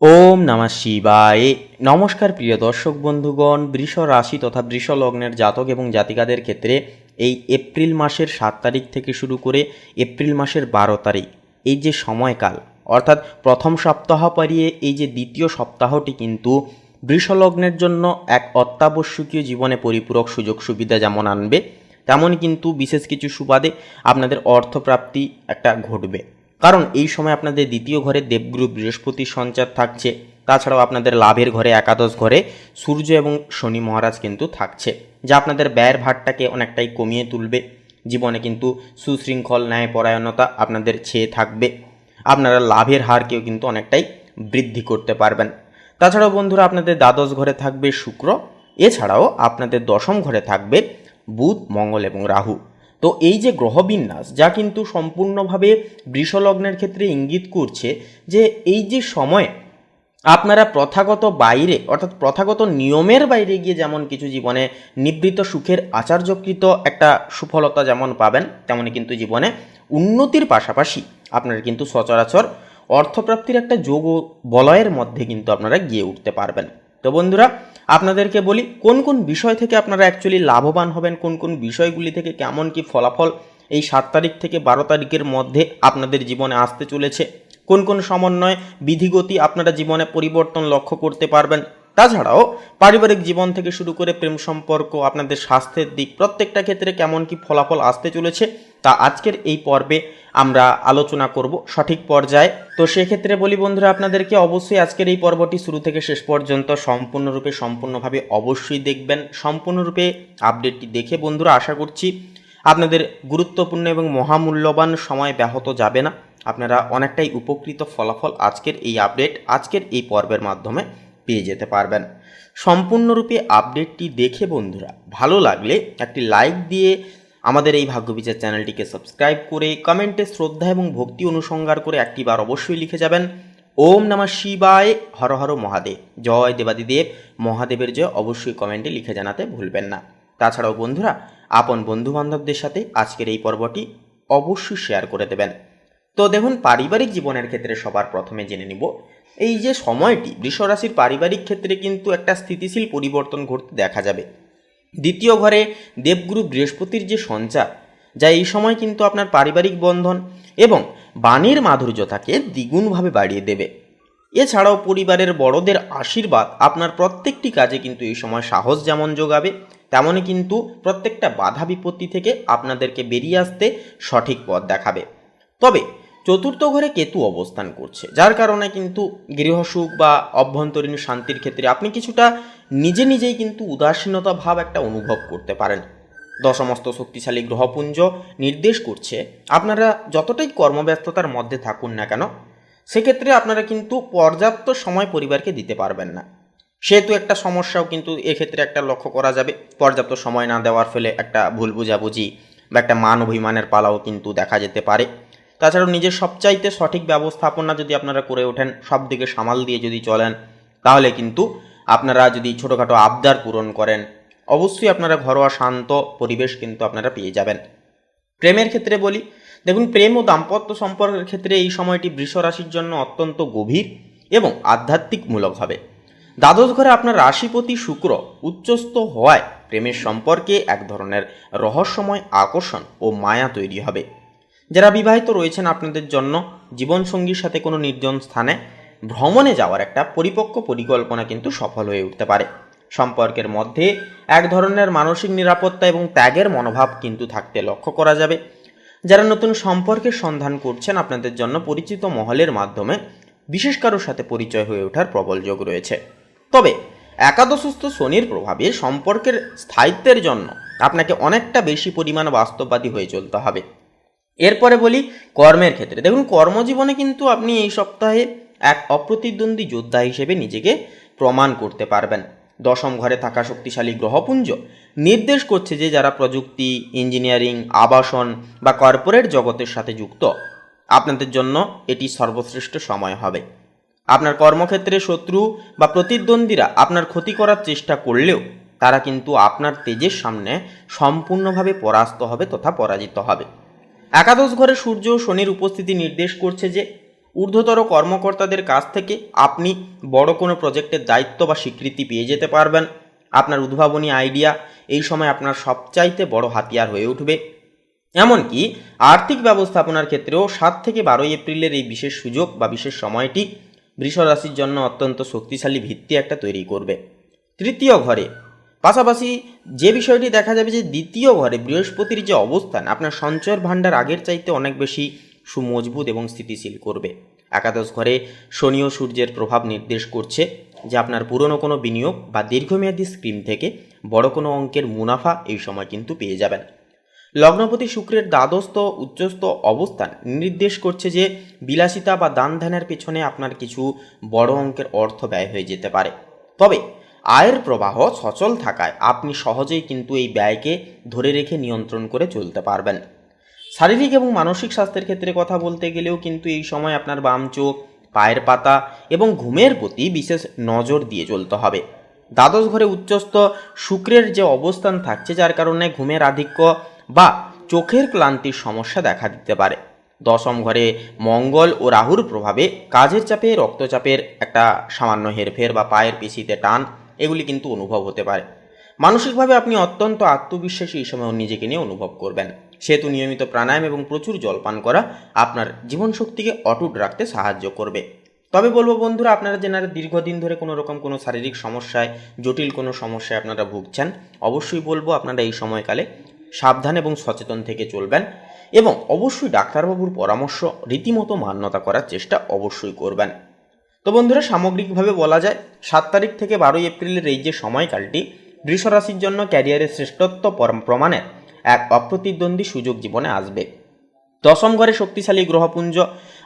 ওম নমঃ শিবায়। নমস্কার প্রিয় দর্শক বন্ধুগণ, বৃষ রাশি তথা বৃষ লগ্নের জাতক এবং জাতিকাদের ক্ষেত্রে এই এপ্রিল মাসের 7 তারিখ থেকে শুরু করে এপ্রিল মাসের 12 তারিখ এই যে সময়কাল, অর্থাৎ প্রথম সপ্তাহ পেরিয়ে এই যে দ্বিতীয় সপ্তাহটি কিন্তু বৃষ লগ্নের জন্য এক অত্যাবশ্যকীয় জীবনে পরিপূরক সুযোগ সুবিধা যেমন আনবে, তেমনই কিন্তু বিশেষ কিছু সুবাদে আপনাদের অর্থপ্রাপ্তি একটা ঘটবে। কারণ এই সময় আপনাদের দ্বিতীয় ঘরে দেবগুরু বৃহস্পতির সঞ্চার থাকছে। তাছাড়াও আপনাদের লাভের ঘরে একাদশ ঘরে সূর্য এবং শনি মহারাজ কিন্তু থাকছে, যা আপনাদের ব্যয়ের ভারটাকে অনেকটাই কমিয়ে তুলবে। জীবনে কিন্তু সুশৃঙ্খল ন্যায়পরায়ণতা আপনাদের ছেয়ে থাকবে। আপনারা লাভের হারকেও কিন্তু অনেকটাই বৃদ্ধি করতে পারবেন। তাছাড়াও বন্ধুরা, আপনাদের দ্বাদশ ঘরে থাকবে শুক্র, এছাড়াও আপনাদের দশম ঘরে থাকবে বুধ, মঙ্গল এবং রাহু। তো এই যে গ্রহবিন্যাস, যা কিন্তু সম্পূর্ণভাবে বৃষলগ্নের ক্ষেত্রে ইঙ্গিত করছে যে এই যে সময় আপনারা প্রথাগত বাইরে, অর্থাৎ প্রথাগত নিয়মের বাইরে গিয়ে যেমন কিছু জীবনে নিবৃত্ত সুখের আচার্যকৃত একটা সুফলতা যেমন পাবেন, তেমনি কিন্তু জীবনে উন্নতির পাশাপাশি আপনারা কিন্তু সচরাচর অর্থপ্রাপ্তির একটা যোগ বলয়ের মধ্যে কিন্তু আপনারা গিয়ে উঠতে পারবেন। তো বন্ধুরা, আপনাদেরকে বলি কোন কোন বিষয় থেকে আপনারা অ্যাকচুয়ালি লাভবান হবেন, কোন কোন বিষয়গুলি থেকে কেমন কি ফলাফল এই 7 তারিখ থেকে 12 তারিখের মধ্যে আপনাদের জীবনে আসতে চলেছে, কোন কোন সমন্বয় বিধিগতি আপনারা জীবনে পরিবর্তন লক্ষ্য করতে পারবেন। তাছাড়াও পারিবারিক জীবন থেকে শুরু করে প্রেম সম্পর্ক, আপনাদের স্বাস্থ্যের দিক, প্রত্যেকটা ক্ষেত্রে কেমন কি ফলাফল আসতে চলেছে তা আজকের এই পর্বে আমরা আলোচনা করব সঠিক পর্যায়ে। তো সেক্ষেত্রে বলি বন্ধুরা, আপনাদেরকে অবশ্যই আজকের এই পর্বটি শুরু থেকে শেষ পর্যন্ত সম্পূর্ণভাবে অবশ্যই দেখবেন। সম্পূর্ণরূপে আপডেটটি দেখে বন্ধুরা আশা করছি আপনাদের গুরুত্বপূর্ণ এবং মহামূল্যবান সময় ব্যাহত যাবে না। আপনারা অনেকটাই উপকৃত ফলাফল আজকের এই আপডেট, আজকের এই পর্বের মাধ্যমে পেয়ে যেতে পারবেন। সম্পূর্ণরূপে আপডেটটি দেখে বন্ধুরা ভালো লাগলে একটি লাইক দিয়ে আমাদের এই ভাগ্যবিচার চ্যানেলটিকে সাবস্ক্রাইব করে কমেন্টে শ্রদ্ধা এবং ভক্তি অনুসংহার করে একটিবার অবশ্যই লিখে যাবেন ওম নমঃ শিবায়, হর হর মহাদেব, জয় দেবাদিদেব মহাদেবের জয় অবশ্যই কমেন্টে লিখে জানাতে ভুলবেন না। তাছাড়াও বন্ধুরা, আপন বন্ধুবান্ধবদের সাথে আজকের এই পর্বটি অবশ্যই শেয়ার করে দেবেন। তো দেখুন, পারিবারিক জীবনের ক্ষেত্রে সবার প্রথমে জেনে নিব এই যে সময়টি বৃষরাশির পারিবারিক ক্ষেত্রে কিন্তু একটা স্থিতিশীল পরিবর্তন ঘটতে দেখা যাবে। দ্বিতীয় ঘরে দেবগুরু বৃহস্পতির যে সঞ্চার, যা এই সময় কিন্তু আপনার পারিবারিক বন্ধন এবং বাণীর মাধুর্যতাকে দ্বিগুণভাবে বাড়িয়ে দেবে। এছাড়াও পরিবারের বড়দের আশীর্বাদ আপনার প্রত্যেকটি কাজে কিন্তু এই সময় সাহস যেমন যোগাবে, তেমনই কিন্তু প্রত্যেকটা বাধা বিপত্তি থেকে আপনাদেরকে বেরিয়ে আসতে সঠিক পথ দেখাবে। তবে চতুর্থ ঘরে কেতু অবস্থান করছে, যার কারণে কিন্তু গৃহসুখ বা অভ্যন্তরীণ শান্তির ক্ষেত্রে আপনি কিছুটা নিজেই কিন্তু উদাসীনতা ভাব একটা অনুভব করতে পারেন। দশমস্ত শক্তিশালী গ্রহপুঞ্জ নির্দেশ করছে আপনারা যতটাই কর্মব্যস্ততার মধ্যে থাকুন না কেন, সেক্ষেত্রে আপনারা কিন্তু পর্যাপ্ত সময় পরিবারকে দিতে পারবেন না। সেহেতু একটা সমস্যাও কিন্তু এক্ষেত্রে একটা লক্ষ্য করা যাবে। পর্যাপ্ত সময় না দেওয়ার ফলে একটা ভুল বুঝাবুঝি বা একটা মান অভিমানের পালাও কিন্তু দেখা যেতে পারে। তাছাড়াও নিজের সবচাইতে সঠিক ব্যবস্থাপনা যদি আপনারা করে ওঠেন, সব দিকে সামাল দিয়ে যদি চলেন, তাহলে কিন্তু আপনারা যদি ছোটোখাটো আবদার পূরণ করেন, অবশ্যই আপনারা ঘরোয়া শান্ত পরিবেশ কিন্তু আপনারা পেয়ে যাবেন। প্রেমের ক্ষেত্রে বলি, দেখুন প্রেম ও দাম্পত্য সম্পর্কের ক্ষেত্রে এই সময়টি বৃষ রাশির জন্য অত্যন্ত গভীর এবং আধ্যাত্মিকমূলক হবে। দ্বাদশ ঘরে আপনার রাশিপতি শুক্র উচ্চস্থ হওয়ায় প্রেমের সম্পর্কে এক ধরনের রহস্যময় আকর্ষণ ও মায়া তৈরি হবে। যারা বিবাহিত রয়েছেন, আপনাদের জন্য জীবনসঙ্গীর সাথে কোনো নির্জন স্থানে ভ্রমণে যাওয়ার একটা পরিপক্ক পরিকল্পনা কিন্তু সফল হয়ে উঠতে পারে। সম্পর্কের মধ্যে এক ধরনের মানসিক নিরাপত্তা এবং ত্যাগের মনোভাব কিন্তু থাকতে লক্ষ্য করা যাবে। যারা নতুন সম্পর্কের সন্ধান করছেন, আপনাদের জন্য পরিচিত মহলের মাধ্যমে বিশেষ কারোর সাথে পরিচয় হয়ে ওঠার প্রবল যোগ রয়েছে। তবে একাদশস্থ শনির প্রভাবে সম্পর্কের স্থায়িত্বের জন্য আপনাকে অনেকটা বেশি পরিমাণ বাস্তববাদী হয়ে চলতে হবে। এরপরে বলি কর্মের ক্ষেত্রে, দেখুন কর্মজীবনে কিন্তু আপনি এই সপ্তাহে এক অপ্রতিদ্বন্দ্বী যোদ্ধা হিসেবে নিজেকে প্রমাণ করতে পারবেন। দশম ঘরে থাকা শক্তিশালী গ্রহপুঞ্জ নির্দেশ করছে যে যারা প্রযুক্তি, ইঞ্জিনিয়ারিং, আবাসন বা কর্পোরেট জগতের সাথে যুক্ত, আপনাদের জন্য এটি সর্বশ্রেষ্ঠ সময় হবে। আপনার কর্মক্ষেত্রে শত্রু বা প্রতিদ্বন্দ্বীরা আপনার ক্ষতি করার চেষ্টা করলেও তারা কিন্তু আপনার তেজের সামনে সম্পূর্ণভাবে পরাস্ত হবে তথা পরাজিত হবে। একাদশ ঘরে সূর্য ও শনির উপস্থিতি নির্দেশ করছে যে ঊর্ধ্বতর কর্মকর্তাদের কাছ থেকে আপনি বড় কোনো প্রজেক্টের দায়িত্ব বা স্বীকৃতি পেয়ে যেতে পারবেন। আপনার উদ্ভাবনী আইডিয়া এই সময় আপনার সবচাইতে বড় হাতিয়ার হয়ে উঠবে। এমনকি আর্থিক ব্যবস্থাপনার ক্ষেত্রেও 7 থেকে 12 এপ্রিলের এই বিশেষ সুযোগ বা বিশেষ সময়টি বৃষ রাশির জন্য অত্যন্ত শক্তিশালী ভিত্তি একটা তৈরি করবে। তৃতীয় ঘরে পাশাপাশি যে বিষয়টি দেখা যাবে যে দ্বিতীয় ঘরে বৃহস্পতির যে অবস্থান আপনার সঞ্চয়ের ভাণ্ডার আগের চাইতে অনেক বেশি সুমজবুত এবং স্থিতিশীল করবে। একাদশ ঘরে শনি ও সূর্যের প্রভাব নির্দেশ করছে যে আপনার পুরনো কোনো বিনিয়োগ বা দীর্ঘমেয়াদী স্কিম থেকে বড় কোনো অঙ্কের মুনাফা এই সময় কিন্তু পেয়ে যাবেন। লগ্নপতি শুক্রের দ্বাদস্থ উচ্চস্থ অবস্থান নির্দেশ করছে যে বিলাসিতা বা দান ধ্যানের পেছনে আপনার কিছু বড় অঙ্কের অর্থ ব্যয় হয়ে যেতে পারে। তবে আয়ের প্রবাহ সচল থাকায় আপনি সহজেই কিন্তু এই ব্যয়কে ধরে রেখে নিয়ন্ত্রণ করে চলতে পারবেন। শারীরিক এবং মানসিক স্বাস্থ্যের ক্ষেত্রে কথা বলতে গেলেও কিন্তু এই সময় আপনার বাম চোখ, পায়ের পাতা এবং ঘুমের প্রতি বিশেষ নজর দিয়ে চলতে হবে। দ্বাদশ ঘরে উচ্চস্থ শুক্রের যে অবস্থান থাকছে যার কারণে ঘুমের আধিক্য বা চোখের ক্লান্তির সমস্যা দেখা দিতে পারে। দশম ঘরে মঙ্গল ও রাহুর প্রভাবে কাজের চাপে রক্তচাপের একটা সামান্য হেরফের বা পায়ের পেশিতে টান এগুলি কিন্তু অনুভব হতে পারে। মানসিকভাবে আপনি অত্যন্ত আত্মবিশ্বাসী এই সময় নিজেকে নিয়ে অনুভব করবেন। সেহেতু নিয়মিত প্রাণায়াম এবং প্রচুর জলপান করা আপনার জীবনশক্তিকে অটুট রাখতে সাহায্য করবে। তবে বলবো বন্ধুরা, আপনারা যেনারা দীর্ঘদিন ধরে কোনো শারীরিক সমস্যায়, জটিল কোনো সমস্যায় আপনারা ভুগছেন, অবশ্যই বলবো আপনারা এই সময়কালে সাবধান এবং সচেতন থেকে চলবেন এবং অবশ্যই ডাক্তারবাবুর পরামর্শ রীতিমতো মান্যতা করার চেষ্টা অবশ্যই করবেন। তো বন্ধুরা, সামগ্রিকভাবে বলা যায় 7 তারিখ থেকে 12 এপ্রিলের এই যে সময়কালটি বৃষ রাশির জন্য ক্যারিয়ারের শ্রেষ্ঠত্ব প্রমাণের এক অপ্রতিদ্বন্দ্বী সুযোগ জীবনে আসবে। দশম ঘরে শক্তিশালী গ্রহপুঞ্জ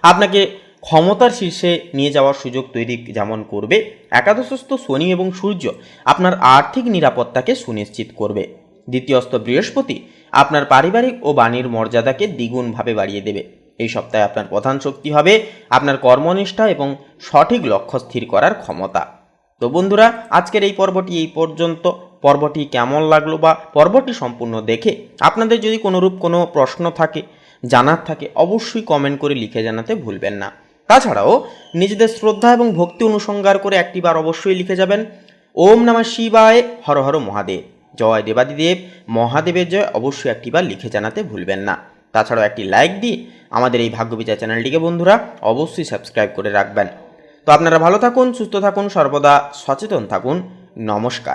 আপনাকে ক্ষমতার শীর্ষে নিয়ে যাওয়ার সুযোগ তৈরি যেমন করবে, একাদশস্থ শনি এবং সূর্য আপনার আর্থিক নিরাপত্তাকে সুনিশ্চিত করবে। দ্বিতীয়স্থ বৃহস্পতি আপনার পারিবারিক ও বাণীর মর্যাদাকে দ্বিগুণভাবে বাড়িয়ে দেবে। এই সপ্তাহে আপনার প্রধান শক্তি হবে আপনার কর্মনিষ্ঠা এবং সঠিক লক্ষ্য স্থির করার ক্ষমতা। তো বন্ধুরা, আজকের এই পর্বটি এই পর্যন্ত। পর্বটি কেমন লাগলো বা পর্বটি সম্পূর্ণ দেখে আপনাদের যদি কোনোরূপ কোনো প্রশ্ন থাকে, জানার থাকে, অবশ্যই কমেন্ট করে লিখে জানাতে ভুলবেন না। তাছাড়াও নিজেদের শ্রদ্ধা এবং ভক্তি অনুসঙ্গার করে একটিবার অবশ্যই লিখে যাবেন ওম নমঃ শিবায়, হর হর মহাদেব, জয় দেবাদিদেব, মহাদেবের জয়, অবশ্যই একটিবার লিখে জানাতে ভুলবেন না। তাছাড়াও একটি লাইক দিয়ে আমাদের এই ভাগ্যবিচার চ্যানেলটিকে বন্ধুরা অবশ্যই সাবস্ক্রাইব করে রাখবেন। তো আপনারা ভালো থাকুন, সুস্থ থাকুন, সর্বদা সচেতন থাকুন। নমস্কার।